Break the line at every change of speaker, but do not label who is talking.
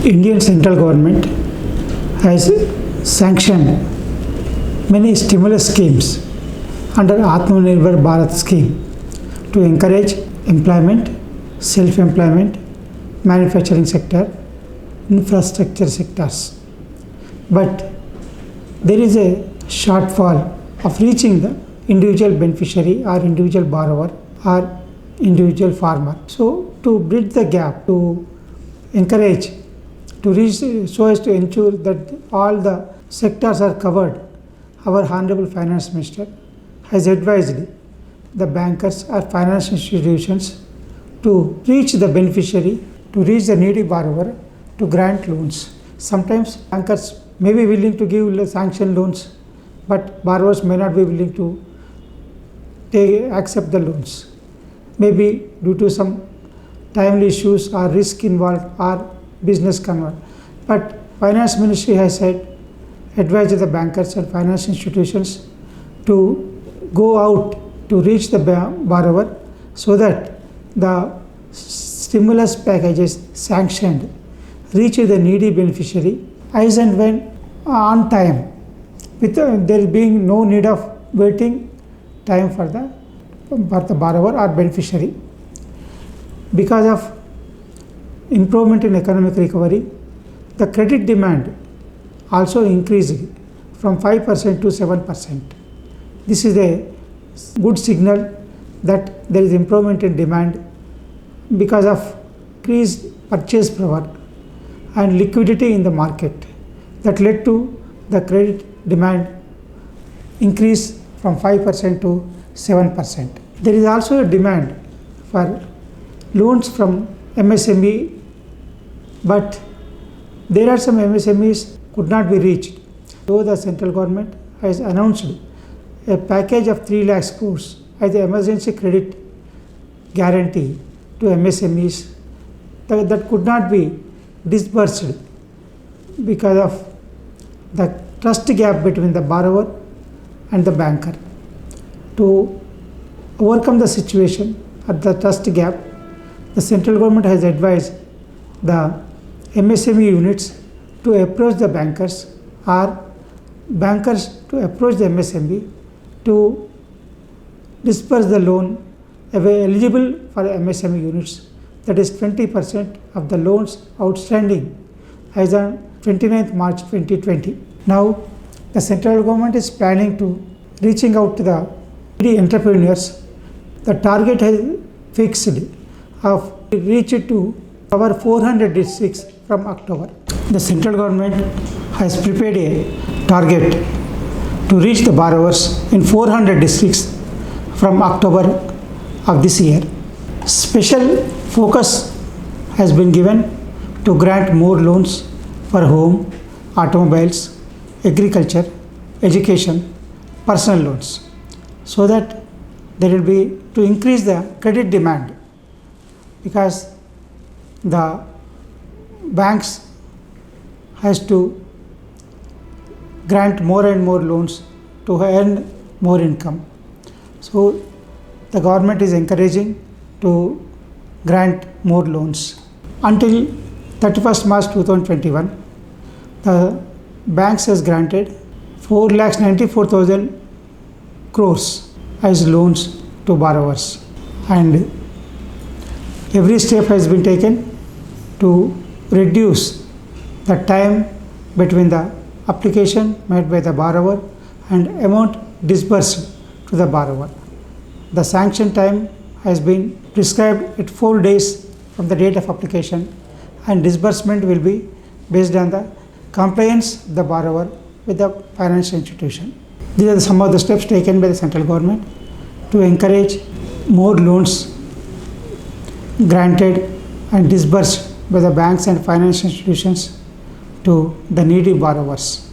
Indian central government has sanctioned many stimulus schemes under Atmanirbhar Bharat scheme to encourage employment, self-employment, manufacturing sector, infrastructure sectors. But there is a shortfall of reaching the individual beneficiary or individual borrower or individual farmer. So to bridge the gap, to encourage, to reach, so as to ensure that all the sectors are covered, our Honorable Finance Minister has advised the bankers or financial institutions to reach the beneficiary, to reach the needy borrower, to grant loans. Sometimes bankers may be willing to give sanction loans, but borrowers may not be willing to accept the loans. Maybe due to some timely issues or risk involved or business convert. But Finance Ministry has said, advised the bankers and financial institutions to go out to reach the borrower so that the stimulus packages sanctioned reach the needy beneficiary as and when on time, with there being no need of waiting time for the borrower or beneficiary. Because of improvement in economic recovery, the credit demand also increased from 5% to 7%. This is a good signal that there is improvement in demand because of increased purchase power and liquidity in the market that led to the credit demand increase from 5% to 7%. There is also a demand for loans from MSME, but there are some MSMEs could not be reached. So the central government has announced a package of 3 lakh crores as the emergency credit guarantee to MSMEs that could not be disbursed because of the trust gap between the borrower and the banker. To overcome the situation at the trust gap, the central government has advised the MSME units to approach the bankers or bankers to approach the MSME to disperse the loan eligible for MSME units, that is 20% of the loans outstanding as on 29th March 2020. Now the central government is planning to reaching out to the entrepreneurs. The target has fixed of reach it to our 400 districts from October. The central government has prepared a target to reach the borrowers in 400 districts from October of this year. Special focus has been given to grant more loans for home, automobiles, agriculture, education, personal loans, so that there will be to increase the credit demand, because the banks has to grant more and more loans to earn more income. So the government is encouraging to grant more loans. Until 31st March 2021, the banks has granted 4,94,000 crores as loans to borrowers, and every step has been taken to reduce the time between the application made by the borrower and amount disbursed to the borrower. The sanction time has been prescribed at 4 days from the date of application, and disbursement will be based on the compliance of the borrower with the financial institution. These are some of the steps taken by the central government to encourage more loans granted and disbursed by the banks and financial institutions to the needy borrowers.